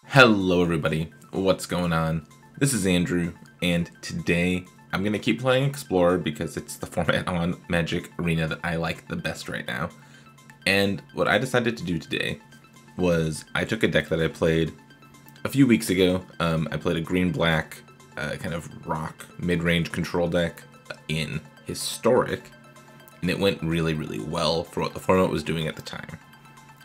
Hello everybody, what's going on? This is Andrew, and today I'm going to keep playing Explorer because it's the format on Magic Arena that I like the best right now. And what I decided to do today was I took a deck that I played a few weeks ago. I played a green-black kind of rock mid-range control deck in Historic, and it went really well for what the format was doing at the time.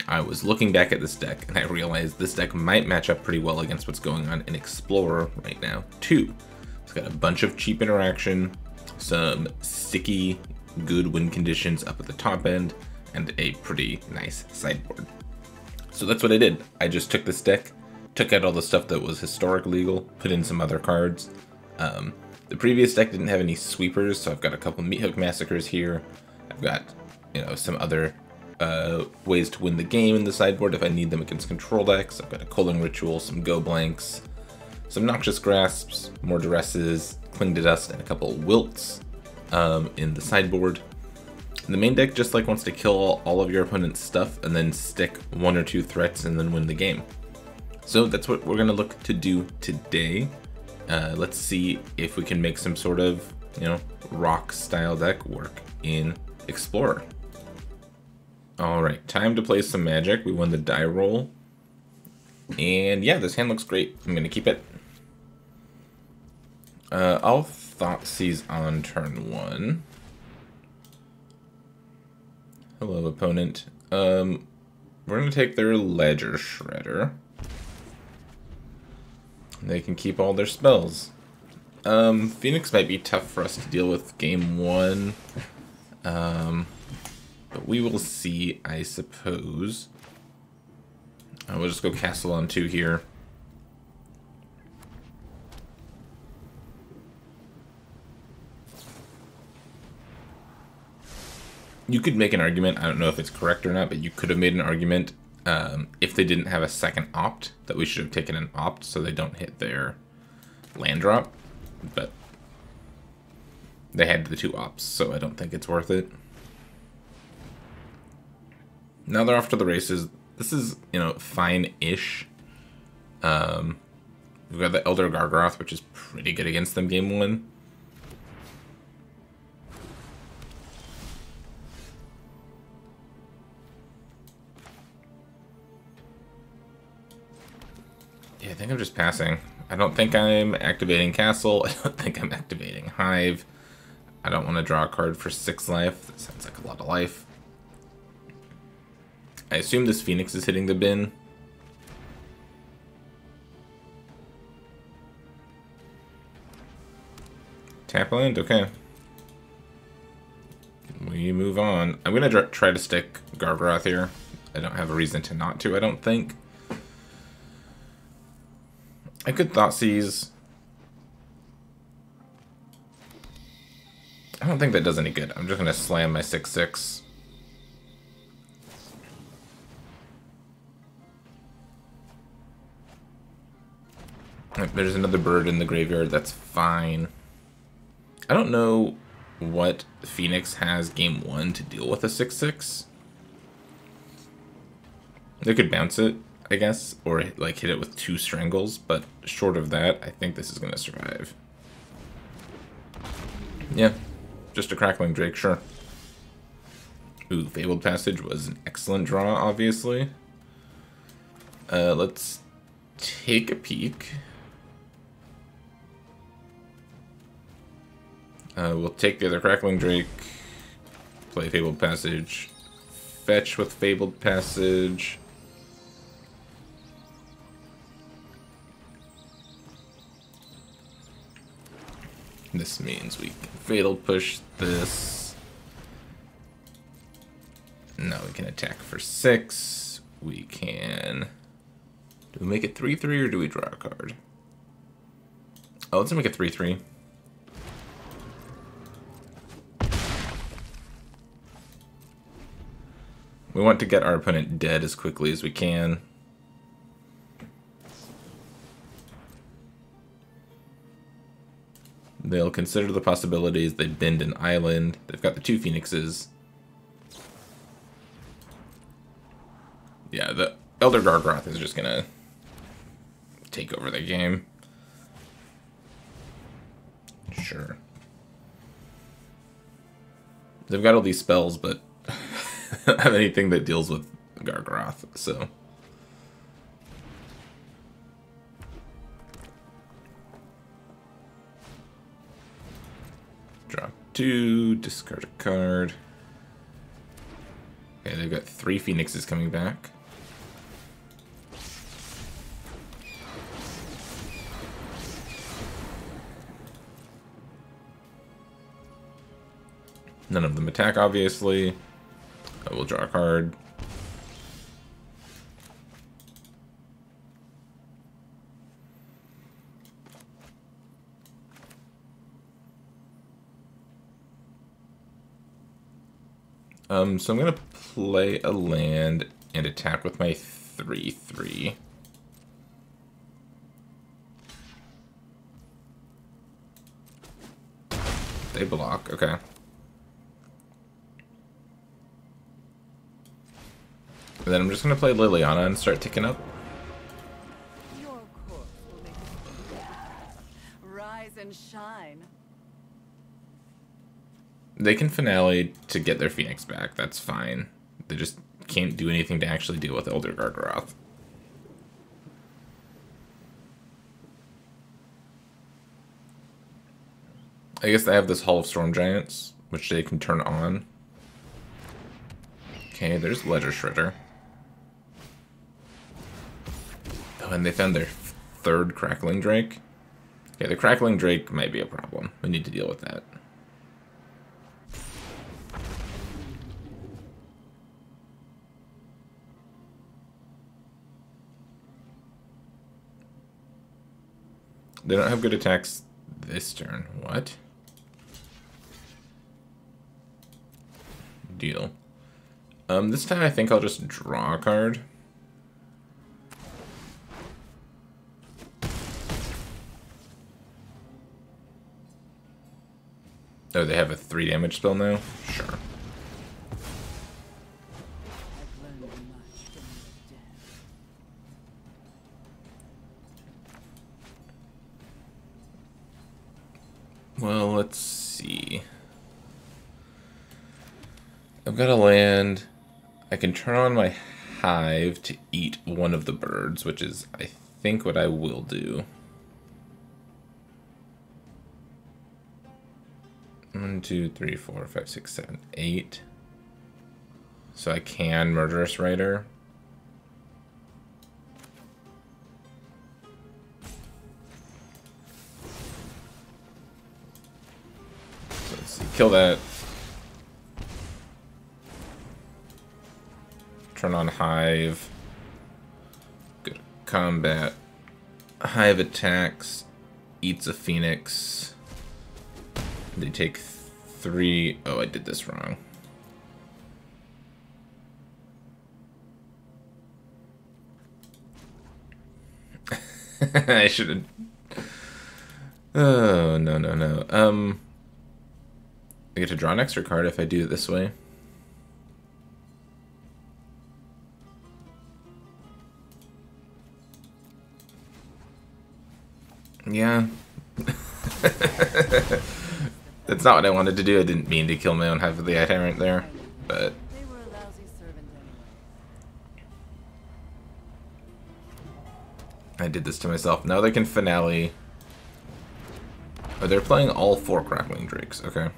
I was looking back at this deck, and I realized this deck might match up pretty well against what's going on in Explorer right now, too. It's got a bunch of cheap interaction, some sticky, good win conditions up at the top end, and a pretty nice sideboard. So that's what I did. I just took this deck, took out all the stuff that was historic legal, put in some other cards. The previous deck didn't have any sweepers, so I've got a couple Meat Hook Massacres here. I've got, some other ways to win the game in the sideboard if I need them against control decks. I've got a Culling Ritual, some Go Blanks, some Noxious Grasps, more Duresses, Cling to Dust, and a couple Wilts in the sideboard. And the main deck just wants to kill all of your opponent's stuff and then stick one or two threats and then win the game. So that's what we're going to look to do today. Let's see if we can make some sort of, rock style deck work in Explorer. Alright, time to play some Magic. We won the die roll. And yeah, this hand looks great. I'm going to keep it. I'll Thoughtseize on turn 1. Hello, opponent. We're going to take their Ledger Shredder. They can keep all their spells. Phoenix might be tough for us to deal with game 1. But we will see, I suppose. We'll just go Castle on 2 here. You could make an argument, I don't know if it's correct or not, but you could have made an argument if they didn't have a second opt, that we should have taken an opt so they don't hit their land drop. But they had the 2 opts, so I don't think it's worth it. Now they're off to the races. This is, fine-ish. We've got the Elder Gargaroth, which is pretty good against them game 1. Yeah, I think I'm just passing. I don't think I'm activating Castle. I don't think I'm activating Hive. I don't want to draw a card for 6 life. That sounds like a lot of life. I assume this Phoenix is hitting the bin. Tap land? Okay. We move on. I'm going to try to stick Gargaroth here. I don't have a reason to not to, I don't think. I could Thoughtseize. I don't think that does any good. I'm just going to slam my 6/6. There's another bird in the graveyard, that's fine. I don't know what Phoenix has game 1 to deal with a 6/6. They could bounce it, I guess, or hit it with 2 strangles, but short of that, I think this is going to survive. Yeah, just a Crackling Drake, sure. Ooh, Fabled Passage was an excellent draw, obviously. Let's take a peek. We'll take the other Crackling Drake, play Fabled Passage, fetch with Fabled Passage. This means we can Fatal Push this. Now we can attack for 6. We can... Do we make it 3/3 or do we draw a card? Oh, let's make it 3/3. We want to get our opponent dead as quickly as we can. They'll consider the possibilities. They bend an island. They've got the 2 Phoenixes. Yeah, the Elder Gargaroth is just gonna take over the game. Sure. They've got all these spells, but I don't have anything that deals with Gargaroth, so. Draw 2, discard a card. Okay, they've got 3 Phoenixes coming back. None of them attack, obviously. I will draw a card. So I'm gonna play a land and attack with my 3/3. They block, okay. And then I'm just gonna play Liliana and start ticking up. Your course will make it rise and shine. They can finale to get their Phoenix back, that's fine. They just can't do anything to actually deal with Elder Gargaroth. I guess they have this Hall of Storm Giants, which they can turn on. Okay, there's Ledger Shredder. Oh, and they found their 3rd Crackling Drake. Okay, the Crackling Drake might be a problem. We need to deal with that. They don't have good attacks this turn. What? Deal. This time I think I'll just draw a card. Oh, they have a 3 damage spell now? Sure. Well, let's see. I've got a land. I can turn on my hive to eat one of the birds, which is, I think, what I will do. 1, 2, 3, 4, 5, 6, 7, 8. So I can Murderous Rider. So let's see. Kill that. Turn on Hive. Good combat. Hive attacks. Eats a Phoenix. They take 3. Oh, I did this wrong. I should have. Oh, no, no, no. I get to draw an extra card if I do it this way. Yeah. That's not what I wanted to do. I didn't mean to kill my own Hive of the Eye Tyrant there, but... They were a lousy servant anyway. I did this to myself. Now they can finale. Oh, they're playing all 4 Crackling Drakes. Okay.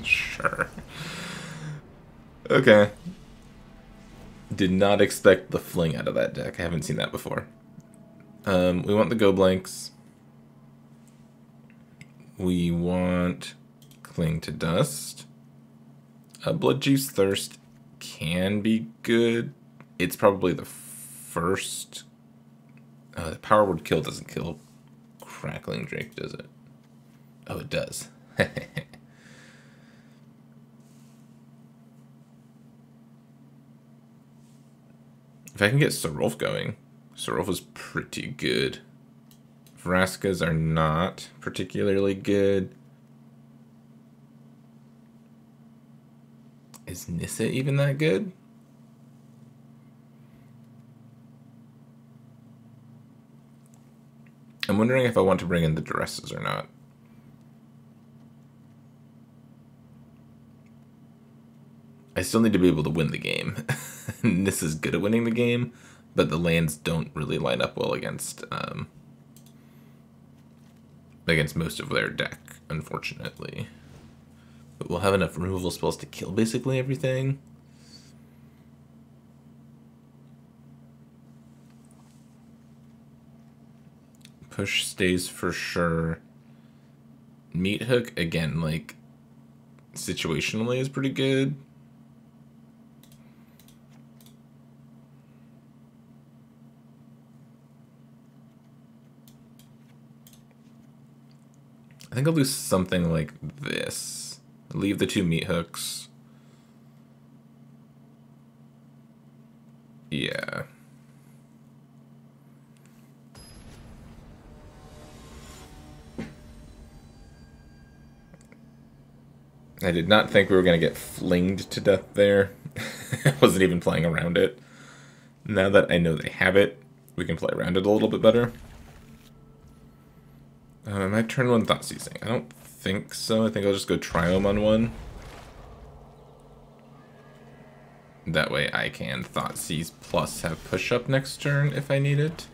Sure. Okay. Did not expect the fling out of that deck. I haven't seen that before. We want the Go Blanks. We want Cling to Dust. Blood Juice Thirst can be good. It's probably the first... the Power Word Kill doesn't kill Crackling Drake, does it? Oh, it does. If I can get Serulf going. Serulf is pretty good. Vraskas are not particularly good. Is Nissa even that good? I'm wondering if I want to bring in the Duresses or not. I still need to be able to win the game. Nissa's good at winning the game, but the lands don't really line up well against most of their deck, unfortunately. But we'll have enough removal spells to kill basically everything. Push stays for sure. Meat Hook, again, like, situationally is pretty good. I think I'll do something like this. Leave the 2 Meat Hooks. Yeah. I did not think we were going to get flinged to death there. I wasn't even playing around it. Now that I know they have it, we can play around it a little bit better. Am I turn 1 Thought Seizing? I don't think so. I think I'll just go Triome on 1. That way I can Thought Seize plus have push up next turn if I need it.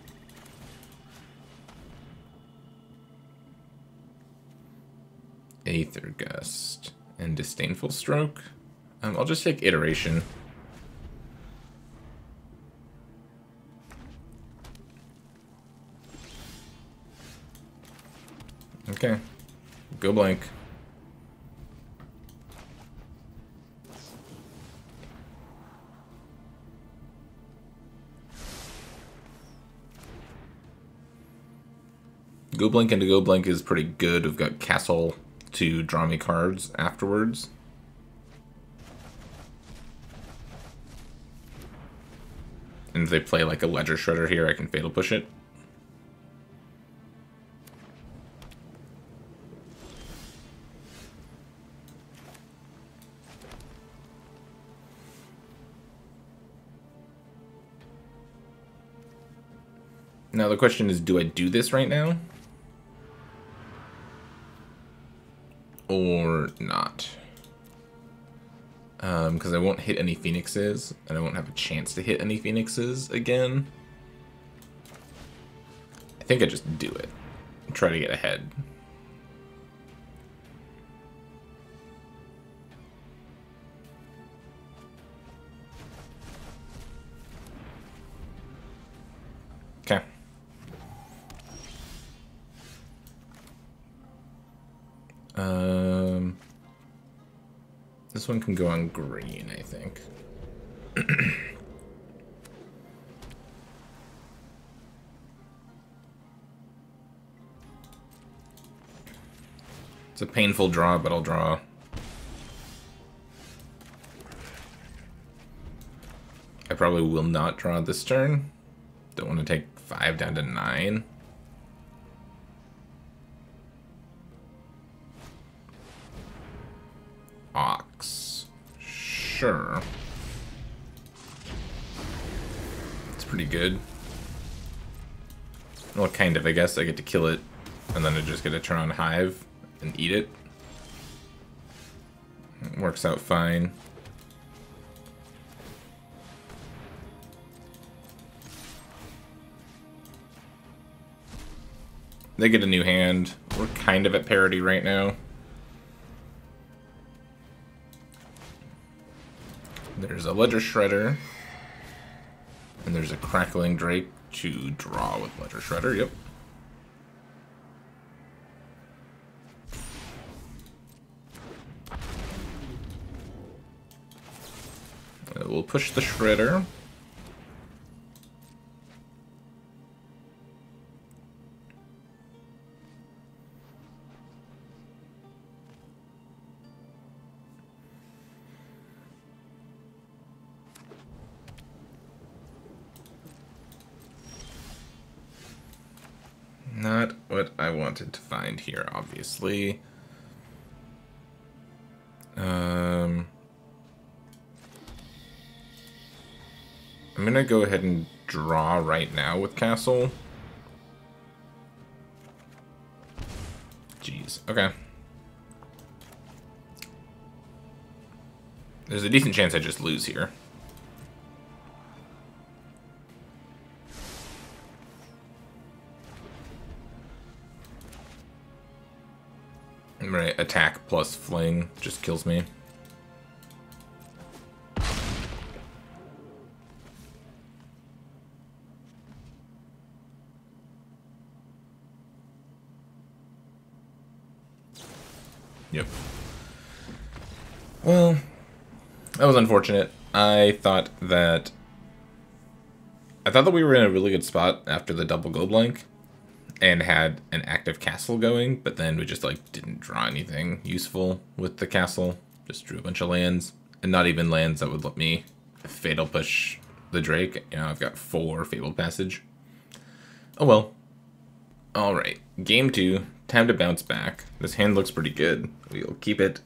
Aether Gust and Disdainful Stroke. I'll just take Iteration. Okay, go blank. Go blank into go blank is pretty good. We've got Castle to draw me cards afterwards. And if they play like a Ledger Shredder here, I can Fatal Push it. Now the question is, do I do this right now? Or not? Because I won't hit any Phoenixes, and I won't have a chance to hit any Phoenixes again. I think I just do it. Try to get ahead. Okay. This one can go on green, I think. It's a painful draw, but I'll draw. I probably will not draw this turn. Don't want to take 5 down to 9. Ox. Sure. It's pretty good. Well, kind of, I guess. I get to kill it, and then I just get to turn on Hive and eat it. It works out fine. They get a new hand. We're kind of at parity right now. There's a Ledger Shredder. And there's a Crackling Drake to draw with Ledger Shredder, yep. We'll push the Shredder. Not what I wanted to find here, obviously. I'm gonna go ahead and draw right now with castle. Jeez, okay. There's a decent chance I just lose here. Right, attack plus fling just kills me. Yep. Well, that was unfortunate. I thought that we were in a really good spot after the double go blank and had an active castle going, but then we just like didn't draw anything useful with the castle. Just drew a bunch of lands, and not even lands that would let me fatal push the Drake. You know, I've got 4 Fabled Passage. Oh well. Alright, game 2. Time to bounce back. This hand looks pretty good. We'll keep it.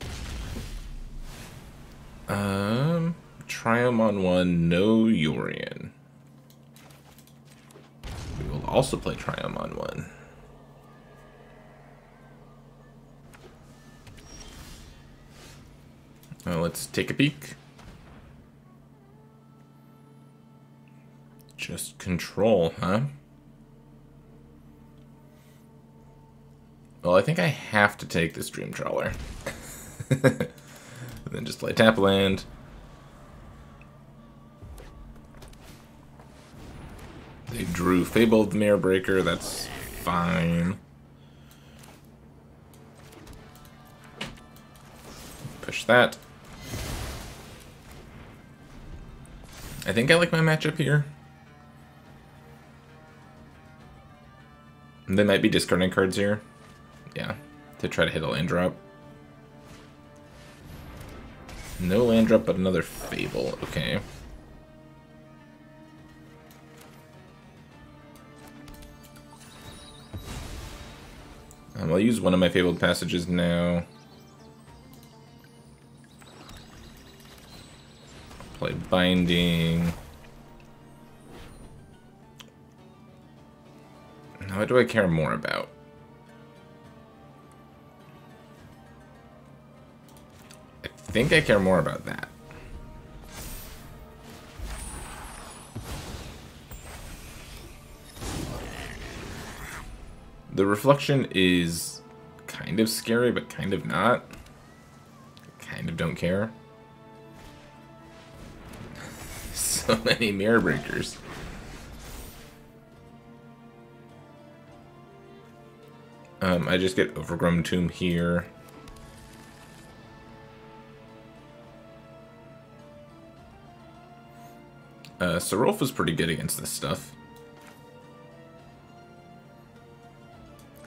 Triumph on 1, no Yorion. We will also play Triumph on 1. Well, let's take a peek. Just control, huh? Well, I think I have to take this Dream Trawler. Then just play tap land. They drew Fabled Mirror Breaker, that's fine. Push that. I think I like my matchup here. They might be discarding cards here. Yeah, to try to hit a land drop. No land drop, but another Fable. Okay. I'll use one of my Fabled Passages now. Play Binding. Now, what do I care more about? I think I care more about that. The reflection is kind of scary, but kind of not. Kind of don't care. So many mirror breakers. I just get Overgrown Tomb here. Serolf is pretty good against this stuff.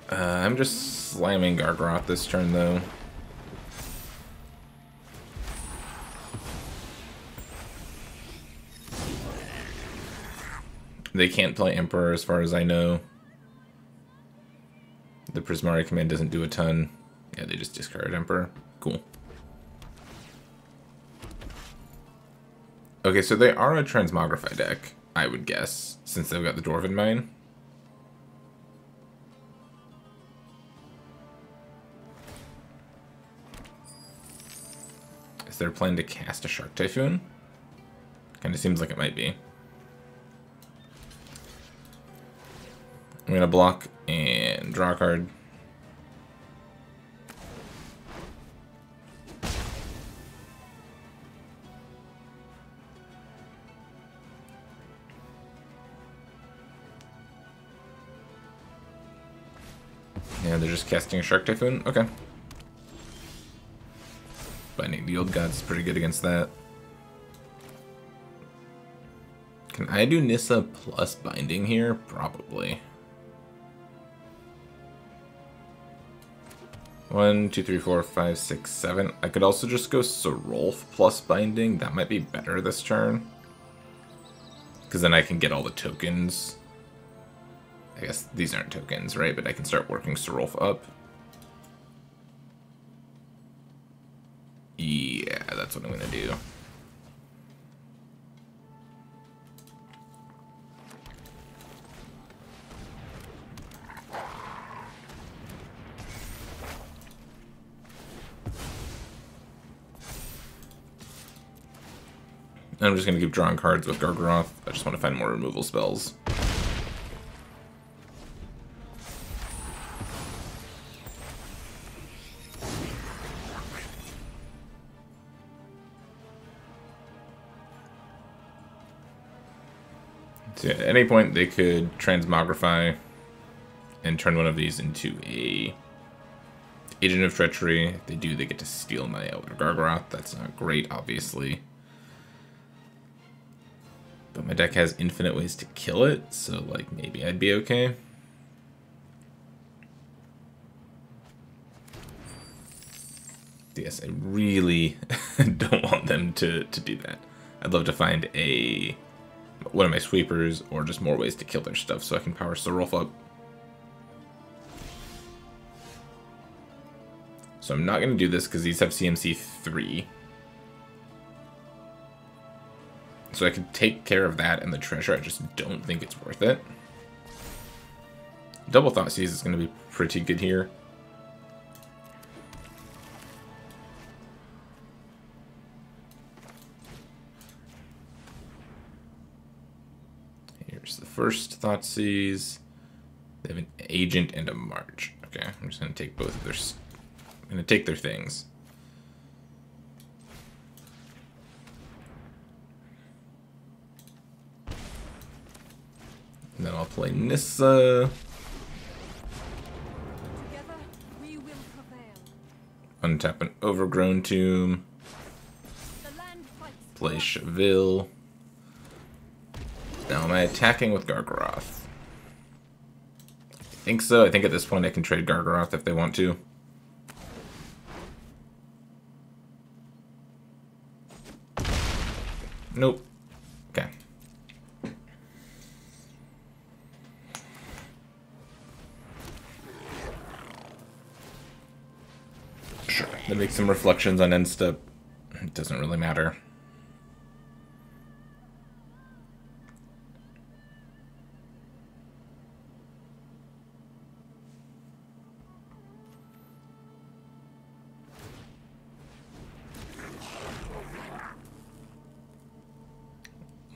I'm just slamming Gargaroth this turn, though. They can't play Emperor as far as I know. The Prismari command doesn't do a ton. Yeah, they just discard Emperor. Cool. Okay, so they are a Transmogrify deck, I would guess, since they've got the Dwarven Mine. Is there a plan to cast a Shark Typhoon? Kind of seems like it might be. I'm gonna block and draw a card. Yeah, they're just casting a Shark Typhoon? Okay. Binding the Old Gods is pretty good against that. Can I do Nissa plus Binding here? Probably. 1, 2, 3, 4, 5, 6, 7. I could also just go Serolf plus Binding. That might be better this turn. Because then I can get all the tokens. I guess these aren't tokens, right? But I can start working Serolf up. Yeah, that's what I'm going to do. I'm just going to keep drawing cards with Gargaroth. I just want to find more removal spells. So yeah, at any point they could transmogrify and turn one of these into a Agent of Treachery. If they do, they get to steal my Elder Gargaroth. That's not great, obviously. But my deck has infinite ways to kill it, so like maybe I'd be okay. Yes, I really don't want them to do that. I'd love to find one of my sweepers or just more ways to kill their stuff so I can power Sorolf up. So I'm not going to do this because these have CMC 3. So I could take care of that and the treasure. I just don't think it's worth it. Double Thoughtseize is going to be pretty good here. Here's the first Thoughtseize. They have an Agent and a March. Okay, I'm just going to take both of their... I'm going to take their things. And then I'll play Nissa. Together we will prevail. Untap an Overgrown Tomb. The land fights. Play Cheville. Now am I attacking with Gargaroth? I think so. I think at this point I can trade Gargaroth if they want to. Nope. Okay. Sure. They make some reflections on end step. It doesn't really matter.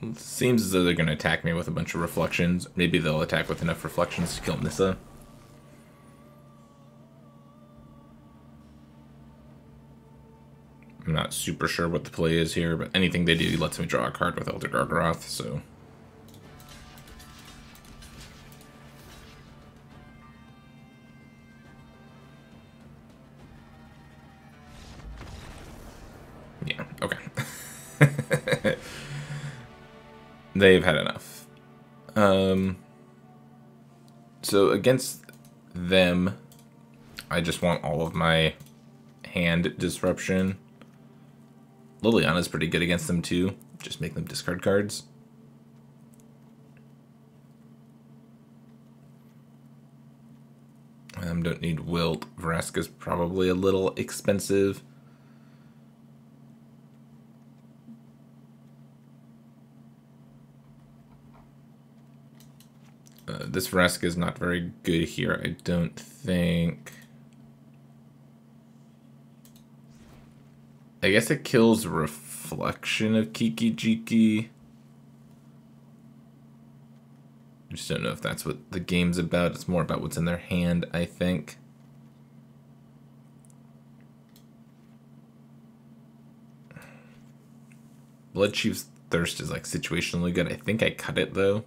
It seems as though they're going to attack me with a bunch of reflections. Maybe they'll attack with enough reflections to kill Nissa. I'm not super sure what the play is here, but anything they do lets me draw a card with Elder Gargaroth, so... yeah, okay. They've had enough. So against them, I just want all of my hand disruption. Liliana's pretty good against them too. Just make them discard cards. Don't need Wilt. Vraska's probably a little expensive. This Vraska is not very good here, I don't think. I guess it kills Reflection of Kiki Jiki. I just don't know if that's what the game's about. It's more about what's in their hand, I think. Bloodchief's Thirst is like situationally good. I think I cut it though.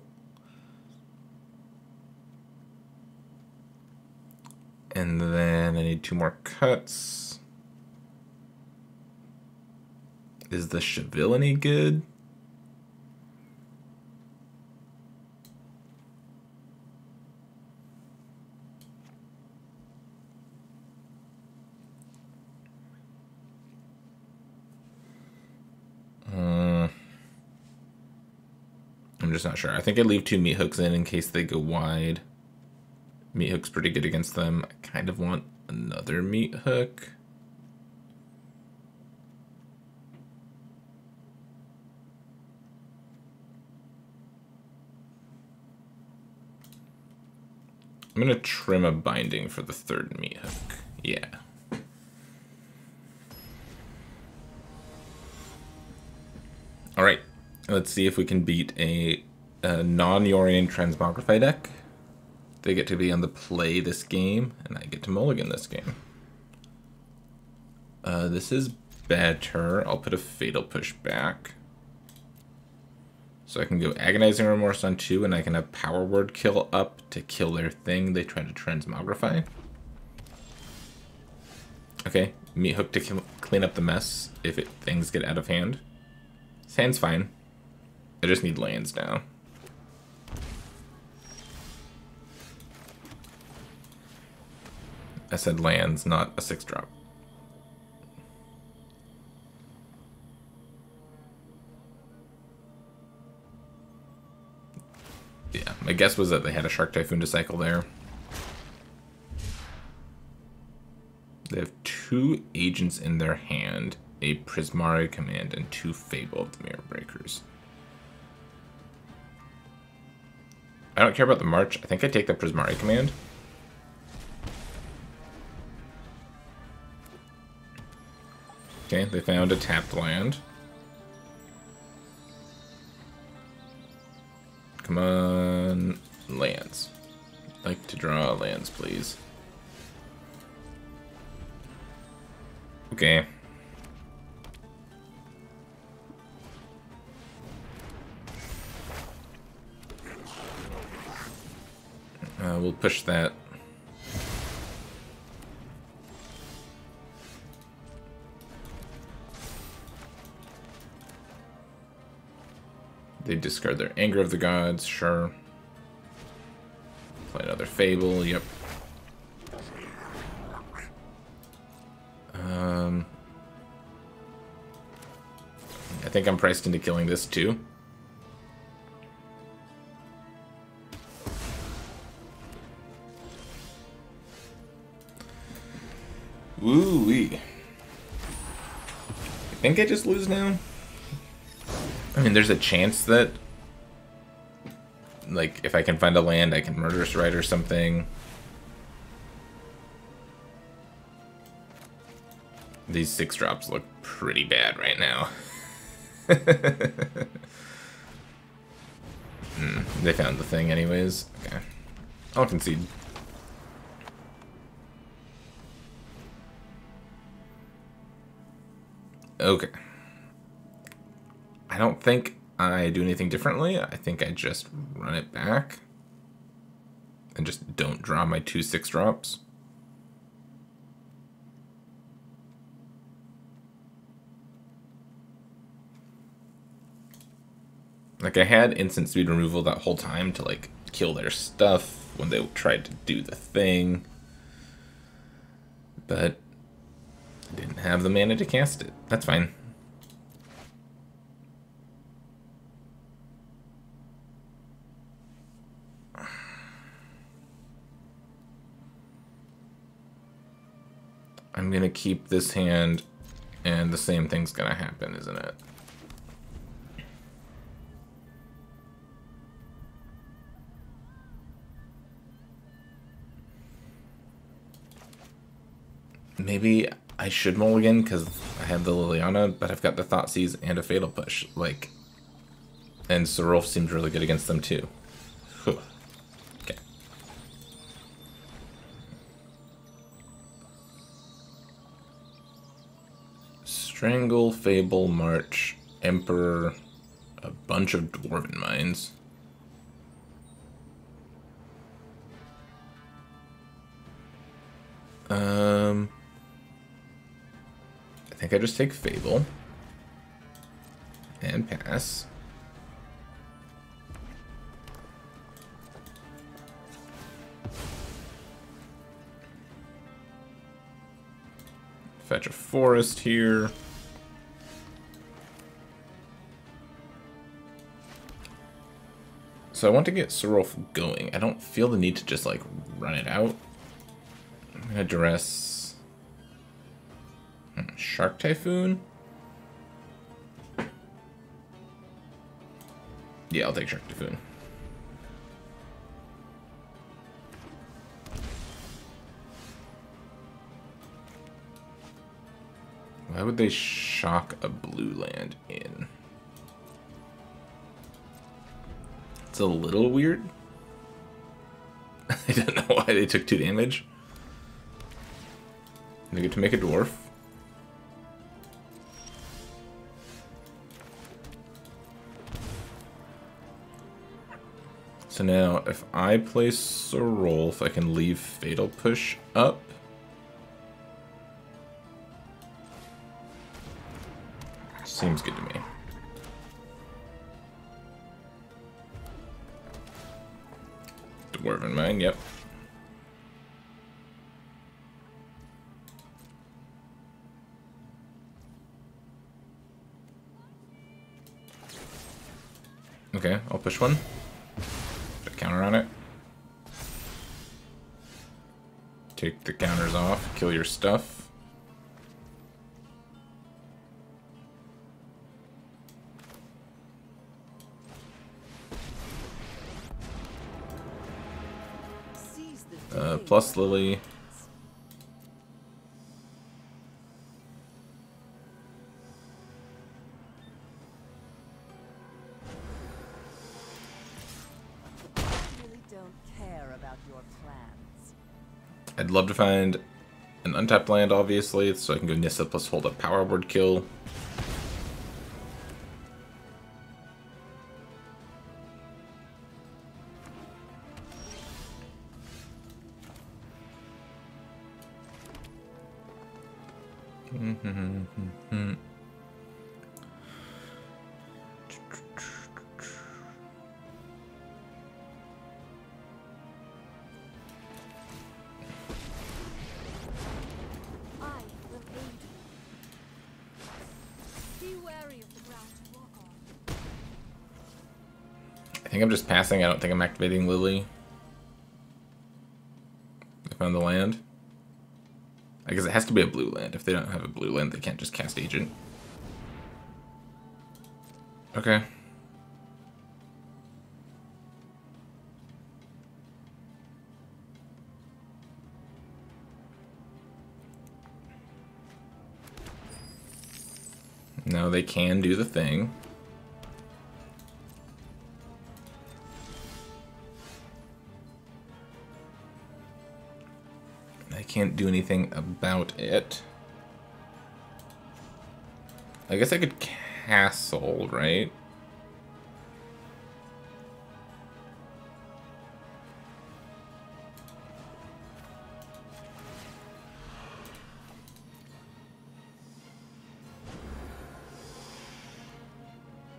And then I need 2 more cuts. Is the Cheville any good? I'm just not sure. I think I leave 2 meat hooks in case they go wide. Meat hook's pretty good against them. I kind of want another meat hook. I'm gonna trim a binding for the 3rd meat hook. Yeah. Alright, let's see if we can beat a non-Yorion Transmogrify deck. They get to be on the play this game, and I get to mulligan this game. This is better. I'll put a Fatal Push back. So I can go Agonizing Remorse on 2, and I can have Power Word kill up to kill their thing they try to Transmogrify. Okay, Meat Hook to clean up the mess if things get out of hand. This hand's fine. I just need lands now. I said lands, not a 6-drop. Yeah, my guess was that they had a Shark Typhoon to cycle there. They have 2 agents in their hand, a Prismari Command, and 2 Fable of the Mirror Breakers. I don't care about the March. I think I take the Prismari Command. Okay, they found a tapped land. Come on, lands. I'd like to draw lands, please. Okay. We'll push that. They discard their Anger of the Gods, sure. Play another Fable, yep. I think I'm priced into killing this too. Woo-wee. I think I just lose now. I mean, there's a chance that, like, if I can find a land, I can Murderous Rite or something. These 6-drops look pretty bad right now. They found the thing anyways. Okay. I'll concede. Okay. I don't think I do anything differently. I think I just run it back. And just don't draw my 2 6-drops. Like, I had instant speed removal that whole time to, like, kill their stuff when they tried to do the thing. But I didn't have the mana to cast it. That's fine. I'm gonna keep this hand, and the same thing's gonna happen, isn't it? Maybe I should mulligan because I have the Liliana, but I've got the Thoughtseize and a Fatal Push. Like, and Sorolf seems really good against them too. Whew. Okay. Strangle, Fable, March, Emperor, a bunch of Dwarven Mines. I think I just take Fable and pass. Fetch a forest here. So I want to get Sorolf going. I don't feel the need to just like run it out. I'm gonna duress Shark Typhoon. Yeah, I'll take Shark Typhoon. Why would they shock a blue land in? It's a little weird. I don't know why they took 2 damage. They get to make a dwarf. So now, if I place a roll, if I can leave Fatal Push up. Seems good to me. Dwarven Mine, yep. Okay, I'll push one. Put a counter on it. Take the counters off, kill your stuff. Plus Lily. Really don't care about your plans. I'd love to find an untapped land, obviously, so I can go Nissa plus hold up power word kill. I think I'm just passing. I don't think I'm activating Lily. I found the land. I guess it has to be a blue land. If they don't have a blue land, they can't just cast Agent. Okay. Now they can do the thing. I can't do anything about it. I guess I could castle, right?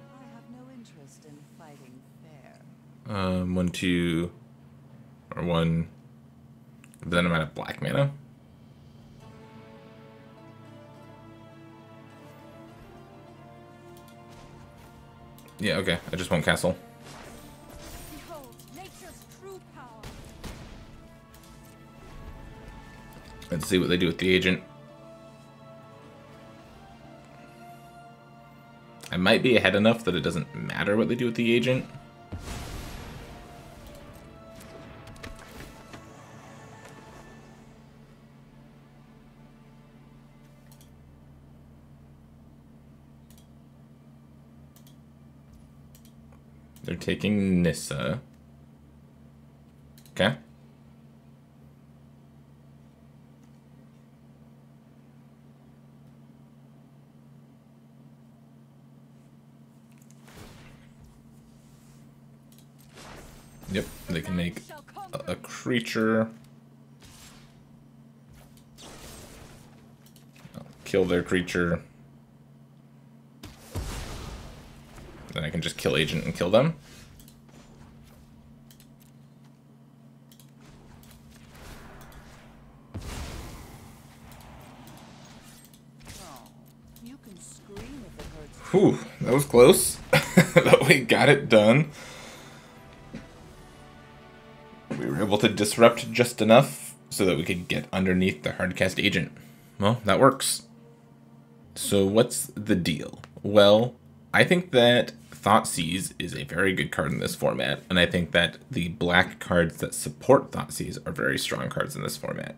I have no interest in fighting fair. 1, 2, or 1. Then I'm out of black mana. Yeah, okay. I just won't castle. Behold, nature's true power. Let's see what they do with the agent. I might be ahead enough that it doesn't matter what they do with the agent. They're taking Nissa. Okay. Yep, they can make a creature. I'll kill their creature. Then I can just kill agent and kill them. Oh, you can scream if it hurts. Whew, that was close. But we got it done. We were able to disrupt just enough so that we could get underneath the hardcast agent. Well, that works. So what's the deal? Well, I think that Thoughtseize is a very good card in this format, and I think that the black cards that support Thoughtseize are very strong cards in this format.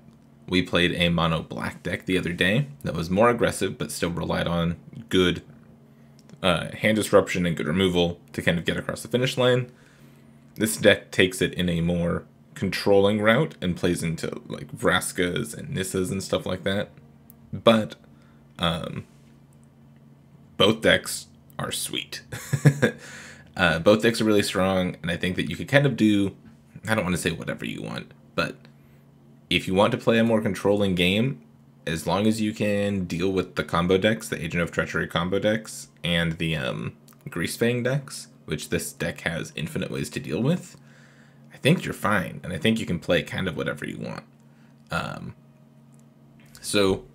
We played a mono black deck the other day that was more aggressive, but still relied on good hand disruption and good removal to kind of get across the finish line. This deck takes it in a more controlling route and plays into like Vraskas and Nissas and stuff like that. But both decks are sweet. Both decks are really strong, and I think that you could kind of do, I don't want to say whatever you want, but if you want to play a more controlling game, as long as you can deal with the combo decks, the Agent of Treachery combo decks, and the Greasefang decks, which this deck has infinite ways to deal with, I think you're fine, and I think you can play kind of whatever you want. So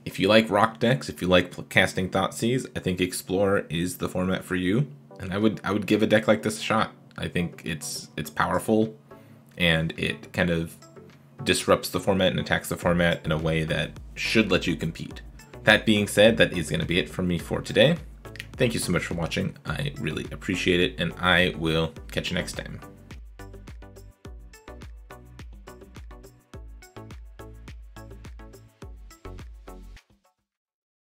if you like rock decks, if you like casting Thoughtseizes, I think Explorer is the format for you, and I would give a deck like this a shot. I think it's powerful, and it kind of disrupts the format and attacks the format in a way that should let you compete. That being said, that is going to be it from me for today. Thank you so much for watching. I really appreciate it, and I will catch you next time.